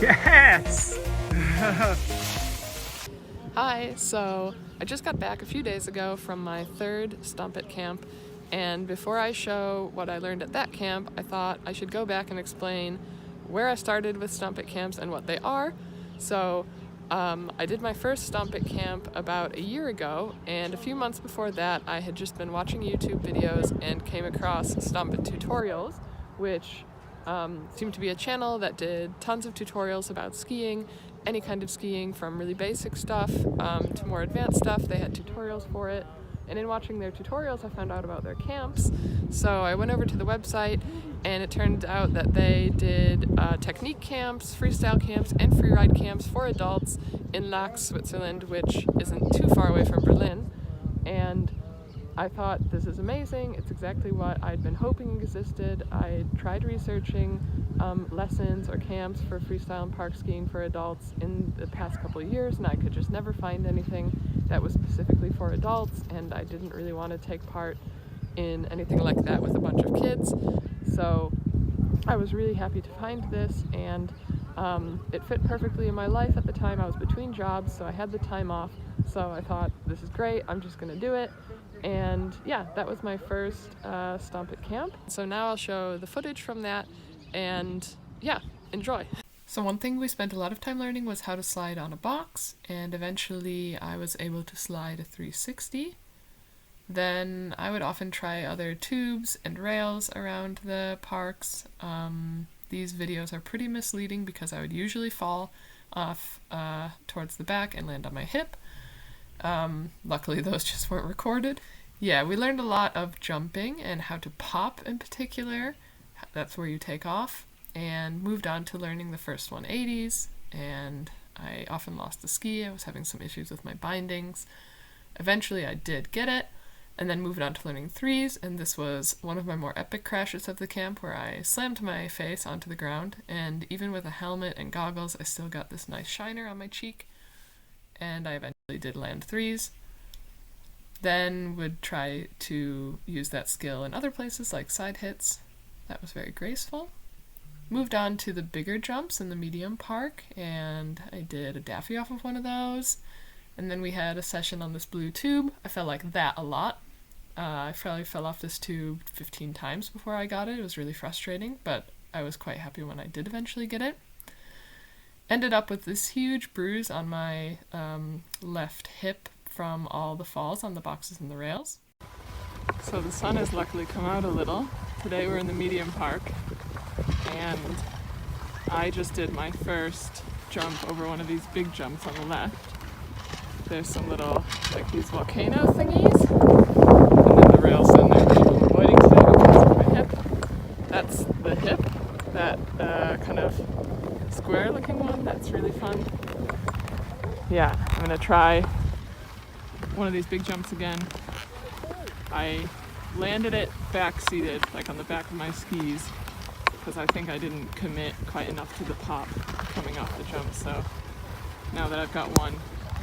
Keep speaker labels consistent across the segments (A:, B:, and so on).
A: Yes!
B: Hi, so I just got back a few days ago from my third Stomp It camp, and before I show what I learned at that camp, I thought I should go back and explain where I started with Stomp It camps and what they are. So I did my first Stomp It camp about a year ago, and a few months before that I had just been watching YouTube videos and came across Stomp It tutorials, which seemed to be a channel that did tons of tutorials about skiing, any kind of skiing, from really basic stuff to more advanced stuff. They had tutorials for it, and in watching their tutorials I found out about their camps. So I went over to the website, and it turned out that they did technique camps, freestyle camps, and freeride camps for adults in Laax, Switzerland, which isn't too far away from Berlin. And I thought, this is amazing. It's exactly what I'd been hoping existed. I tried researching lessons or camps for freestyle and park skiing for adults in the past couple of years, and I could just never find anything that was specifically for adults, and I didn't really want to take part in anything like that with a bunch of kids. So I was really happy to find this, and it fit perfectly in my life at the time. I was between jobs, so I had the time off, so I thought, this is great, I'm just gonna do it. And yeah, that was my first Stomp It camp. So now I'll show the footage from that, and yeah, enjoy. So one thing we spent a lot of time learning was how to slide on a box, and eventually I was able to slide a 360. Then I would often try other tubes and rails around the parks. These videos are pretty misleading because I would usually fall off towards the back and land on my hip. Luckily those just weren't recorded. Yeah, we learned a lot of jumping and how to pop in particular. That's where you take off, and moved on to learning the first 180s, and I often lost the ski. I was having some issues with my bindings. Eventually I did get it, and then moved on to learning threes, and this was one of my more epic crashes of the camp where I slammed my face onto the ground, and even with a helmet and goggles I still got this nice shiner on my cheek, and I eventually did land threes. Then would try to use that skill in other places like side hits. That was very graceful. Moved on to the bigger jumps in the medium park, and I did a daffy off of one of those. And then we had a session on this blue tube. I felt like that a lot. I probably fell off this tube 15 times before I got it. It was really frustrating, but I was quite happy when I did eventually get it. Ended up with this huge bruise on my left hip from all the falls on the boxes and the rails. So the sun has luckily come out a little. Today we're in the medium park, and I just did my first jump over one of these big jumps on the left. There's some little, like, these volcano thingies, and then the rails in there, which I'm avoiding today because of my hip. That's the hip, that kind of square looking one. That's really fun. Yeah, I'm gonna try one of these big jumps again. I landed it back seated, like on the back of my skis, because I think I didn't commit quite enough to the pop coming off the jump. So now that I've got one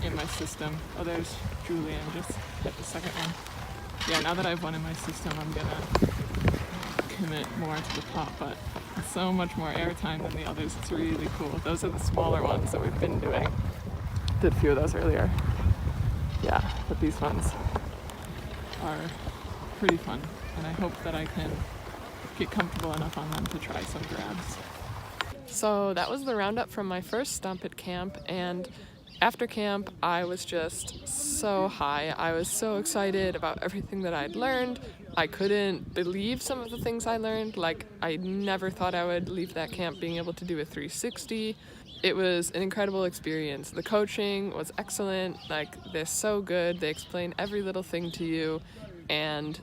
B: in my system, oh, there's Julian just hit the second one. Yeah, now that I have one in my system, I'm gonna commit more to the pop, but it's so much more airtime than the others. It's really cool. Those are the smaller ones that we've been doing. Did a few of those earlier. Yeah, but these ones are pretty fun, and I hope that I can get comfortable enough on them to try some grabs. So that was the roundup from my first Stomp It camp, and after camp I was just so high. I was so excited about everything that I'd learned. I couldn't believe some of the things I learned. Like, I never thought I would leave that camp being able to do a 360. It was an incredible experience. The coaching was excellent. Like, they're so good. They explain every little thing to you, and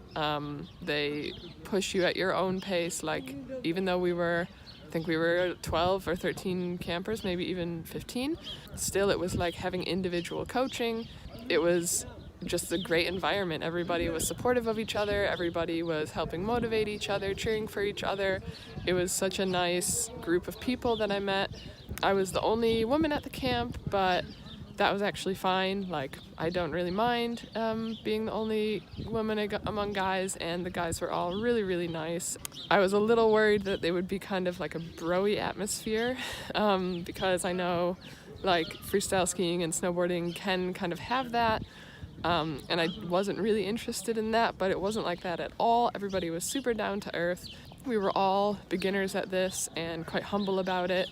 B: they push you at your own pace. Like, even though I think we were 12 or 13 campers, maybe even 15, still it was like having individual coaching. It was just a great environment. Everybody was supportive of each other. Everybody was helping motivate each other, cheering for each other. It was such a nice group of people that I met. I was the only woman at the camp, but that was actually fine. Like, I don't really mind being the only woman among guys, and the guys were all really, really nice. I was a little worried that they would be kind of like a bro-y atmosphere because I know like freestyle skiing and snowboarding can kind of have that. And I wasn't really interested in that, but it wasn't like that at all. Everybody was super down to earth. We were all beginners at this and quite humble about it.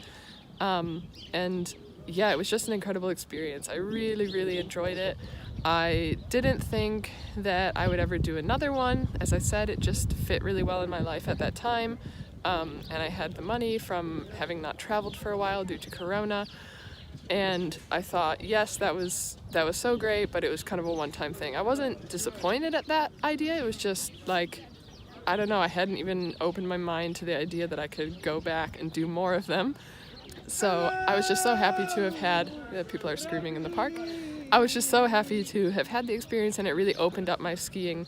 B: And yeah, it was just an incredible experience. I really, really enjoyed it. I didn't think that I would ever do another one. As I said, it just fit really well in my life at that time. And I had the money from having not traveled for a while due to Corona. And I thought, yes, that was so great, but it was kind of a one-time thing. I wasn't disappointed at that idea. It was just like, I don't know, I hadn't even opened my mind to the idea that I could go back and do more of them. So I was just so happy to have had, people are screaming in the park. I was just so happy to have had the experience, and it really opened up my skiing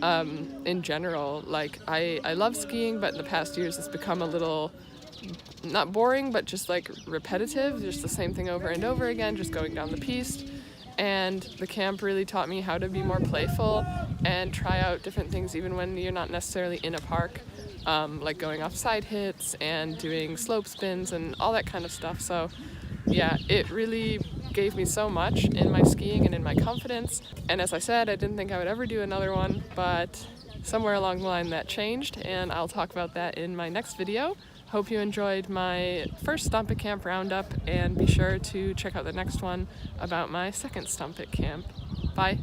B: in general. Like, I love skiing, but in the past years it's become a little, not boring, but just like repetitive, just the same thing over and over again, just going down the piste. And the camp really taught me how to be more playful and try out different things even when you're not necessarily in a park, like going off side hits and doing slope spins and all that kind of stuff. So yeah, it really gave me so much in my skiing and in my confidence. And as I said, I didn't think I would ever do another one, but somewhere along the line that changed, and I'll talk about that in my next video. Hope you enjoyed my first Stomp It camp roundup, and be sure to check out the next one about my second Stomp It camp. Bye!